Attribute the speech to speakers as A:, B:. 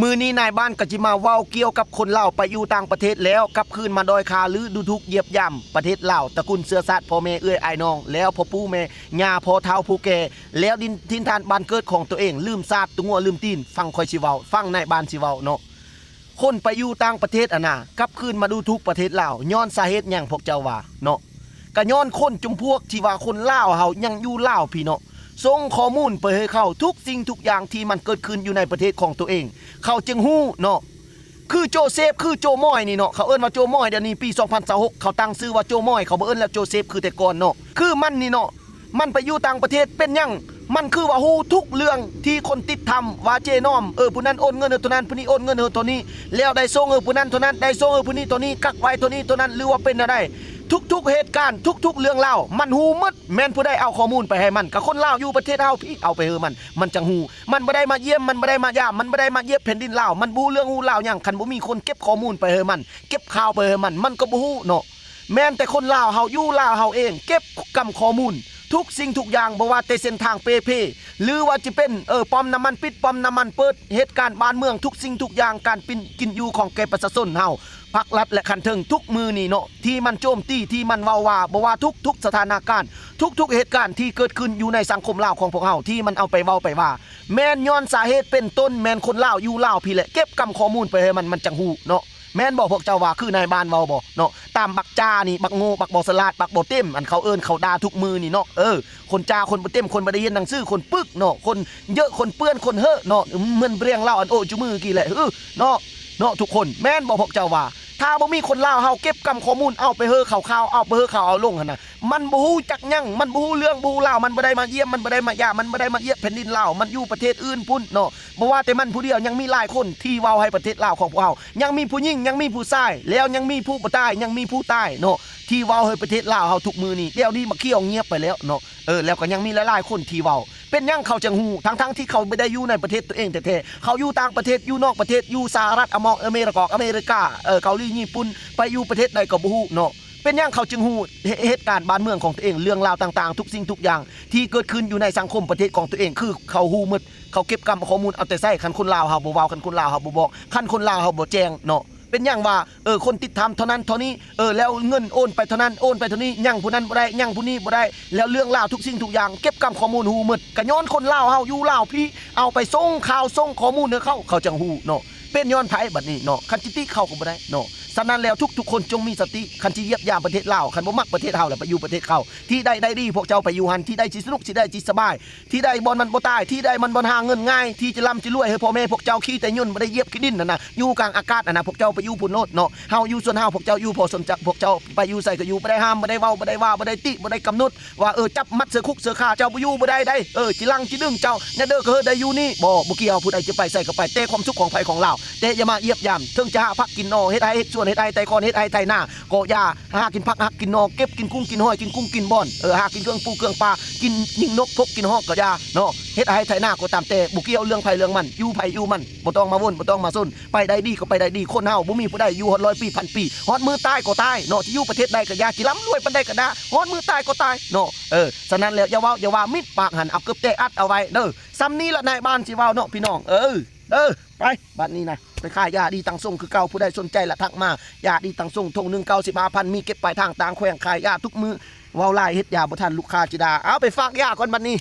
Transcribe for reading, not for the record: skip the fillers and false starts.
A: มือนี้นายบ้านก็จิมาเว้าเกี่ยวกับคนลาวไปอยู่ต่างประเทศแล้วกลับคืนมาดอยคาหรือดูทุกเหยียบย่ำประเทศลาวตระกูลเสือซาดพ่อแม่เอื้อยไอ้น้องแล้วพ่อปู่แม่ย่าพ่อเฒ่าผู้แก่แล้วดินทินฐานบ้านเกิดของตัวเองลืมซาดตัวงัวลืมตีนฟังคอยสิเว้าฟังนายบ้านสิเว้าเนาะคนไปอยู่ต่างประเทศน่ะกลับคืนมาดูทุกประเทศลาวย้อนสาเหตุหยังพวกเจ้าว่าเนาะก็ย้อนคนจุมพวกที่ว่าคนลาวเฮายังอยู่ลาวพี่เนาะส่งข้อมูลไปให้เขาทุกสิ่งทุกอย่างที่มันเกิดขึ้นอยู่ในประเทศของตัวเองเขาจึงฮู้เนาะคือโจเซฟคือโจมอยนี่เนาะเขาเอิ้นว่าโจมอยเดี๋ยวนี้ปี2026เขาตั้งชื่อว่าโจมอยเขาบ่เอิ้นแล้วโจเซฟคือแต่ก่อนเนาะคือมันนี่เนาะมันไปอยู่ต่างประเทศเป็นหยังมันคือว่าฮู้ทุกเรื่องที่คนติดทำว่าเจน้อมผู้นั้นโอนเงินตัวนั้นผู้นี้โอนเงินตัวนี้แล้วได้ส่งผู้นั้นตัวนั้นได้ส่งผู้นี้ตัวนี้กักไว้ตัวนี้ตัวนั้นหรือว่าเป็นอะไรทุกเหตุการณ์ทุกเรื่องเล่ามันฮู้หมดแม่นผู้ใดเอาข้อมูลไปให้มันกับคนลาวอยู่ประเทศเฮาพี่เอาไปมันจังฮู้มันบ่ได้มาเยี่ยมมันบ่ได้มายามมันบ่ได้มาเยียบแผ่นดินลาวมันบ่ฮู้เรื่องฮู้ราวหยังคันบ่มีคนเก็บข้อมูลไปให้มันเก็บข่าวไปให้มันก็บ่ฮู้เนาะแม้นแต่คนลาวเฮาอยู่ลาวเฮาเองเก็บกำข้อมูลทุกสิ่งทุกอย่างบ่ว่าแต่เส้นทางเปเพหรือว่าจะเป็นป้อมน้ำมันปิดป้อมน้ำมันเปิดเหตุการณ์บ้านเมืองทุกสิ่งทุกอย่างการกินอยู่ของแก่ประชาชนเฮาภาครัฐและคันเทิงทุกมือนี่เนาะที่มันโจมตีที่มันว่าบ่ว่าทุกสถานการณ์ทุกเหตุการณ์ที่เกิดขึ้นอยู่ในสังคมลาวของพวกเฮาที่มันเอาไปเว้าไปว่าแม่นย้อนสาเหตุเป็นต้นแม่นคนลาวอยู่ลาวพี่แหละเก็บกำข้อมูลไปให้มันจังฮู้เนาะแม่นบอกพวกเจ้าว่าคือนายบ้านเว้าบ่เนาะตามบักจ้านี่บักโง่บักบ่สลาดบักบ่เต็มอันเขาเอิ้นเขาด่าทุกมือนี่เนาะคนจ้าคนบ่เต็มคนบ่ได้เรียนหนังสือคนปึกเนาะคนเยอะคนเปื้อนคนเฮ้อเนาะเหมือนเรียงเล่าอันโอ้จุมือกี่แหละเนาะทุกคนแม่นบอกพวกเจ้าว่าถ้าบ่มีคนลาวเฮาเก็บกำข้อมูลเอาไปเฮ้อข่าวเอาไปเฮ้อข่าวเอาลงหั่นน่ะมันบ่ฮู้จักหยังมันบ่ฮู้เรื่องบ่ฮู้ราวมันบ่ได้มาเยี่ยมมันบ่ได้มายามมันบ่ได้มาเยี่ยมแผ่นดินลาวมันอยู่ประเทศอื่นพุ่นเนาะบ่ว่าแต่มันผู้เดียวยังมีหลายคนที่เว้าให้ประเทศลาวของพวกเฮายังมีผู้หญิงยังมีผู้ชายแล้วยังมีผู้บ่ตายยังมีผู้ตายเนาะที่เว้าให้ประเทศลาวเฮาทุกมื้อนี้เดี๋ยวนี้มาเคี่ยวเงียบไปแล้วเนาะแล้วก็ยังมีหลายๆคนที่เว้าเป็นหยังเขาจังฮู้ทั้งที่เขาไม่ได้อยู่ในประเทศตัวเองแท้ๆเขาอยู่ต่างประเทศอยู่นอกประเทศอยู่สหรัฐอเมริกาเกาหลีญี่ปุ่นไปอยู่ประเทศใดก็บ่ฮู้เนาะเป็นหยังเขาจึงฮู้เหตุการณ์บ้านเมืองของตัวเองเรื่องราวต่างๆทุกสิ่งทุกอย่างที่เกิดขึ้นอยู่ในสังคมประเทศของตัวเองคือเขาฮู้หมดเขาเก็บกำข้อมูลเอาแต่ใส่คันคนลาวเฮาบ่เว้าคันคนลาวเฮาบ่บอกคันคนลาวเฮาบ่แจ้งเนาะเป็นอย่างว่าคนติดทำเท่านั้นเท่านี้แล้วเงินโอนไปเท่านั้นโอนไปเท่านี้ยังผู้นั้นบ่ได้ยังผู้นี้บ่ได้แล้วเรื่องราวทุกสิ่งทุกอย่างเก็บกำข้อมูลฮู้หมดก็ย้อนคนลาวเฮาอยู่ลาวพี่เอาไปส่งข่าวส่งข้อมูลให้เขาจังฮู้เนาะเป็นย้อนไผบัดนี้เนาะคันจิติเข้าก็บ่ได้เนาะฉะนั้นแล้วทุกคนจงมีสติคันที่เยียบยามประเทศลาวคันบ่มักประเทศเฮาแล้วไปอยู่ประเทศเขาที่ได้ดีพวกเจ้าไปอยู่หันที่ได้สิสนุกที่ได้สิสบายที่ได้บ่มันบ่ตายที่ได้มันบ่หาเงินง่ายที่จะร่ำจะรวยให้พ่อแม่พวกเจ้าขี่แต่ยุ่นบ่ได้เหยียบขี้ดินนั่นน่ะอยู่กลางอากาศนั่นน่ะพวกเจ้าไปอยู่พุ่นโลดเนาะเฮาอยู่ส่วนเฮาพวกเจ้าอยู่พอสนจักพวกเจ้าไปอยู่ใส่ก็อยู่บ่ได้ห้ามบ่ได้เว้าบ่ได้ว่าบ่ได้ติบ่ได้กำหนดว่าจับมัดเสือคุกเสือขาเจ้าบ่อยู่บ่ได้ได้จิลังจิดึงเจ้าเนี่ยเด้อก็ได้อยู่นี่บ่เกี่ยวผู้ใดจะไปใส่ก็ไปแต่ความสุขของไผของเราแต่อย่ามาเหยียบยามถึงจะหาพักกินนอเฮ็ดให้เฮ็ดส่วนเฮ็ดให้ไตคอนเฮ็ดให้ไตหน้าก็อย่าหากินผักหากินนอเก็บกินกุ้งกินหอยกินกุ้งกินบ่อนหากินเครื่องปูเครื่องปลากินยิงนกพกกินฮอกก็อย่าเนาะเฮ็ดให้ไถหน้าก็ตามแต่บ่เกี่ยวเรื่องไผเรื่องมันอยู่ไผอยู่มันบ่ต้องมาวนบ่ต้องมาซุนไปได้ดีก็ไปได้ดีคนเฮาบ่มีผู้ใดอยู่ฮอด100 ปีพันปีฮอดมือตายก็ตายเนาะสิอยู่ประเทศใดก็อย่าสิร่ำรวยปานใดก็ได้ฮอดมือตายก็ตายเนาะฉะนั้นแล้วอย่าว่ามิดปากหันเอาเกือบแต่อัดเอาไว้เด้อซ้ำนี้ละนายบ้านสิเว้าเนาะพี่น้องไปบัดนี้นะไปขายยาดีตังส่งคือเก่าผู้ใดสนใจละทักมายาดีตังส่งทง195,000มีเก็บปลายทางต่างแขวงขายยาทุกมือเว้าลายเฮ็ดยาบ่ทันลูกค้าจิดาเอาไปฝากยาก่อนบัดนี้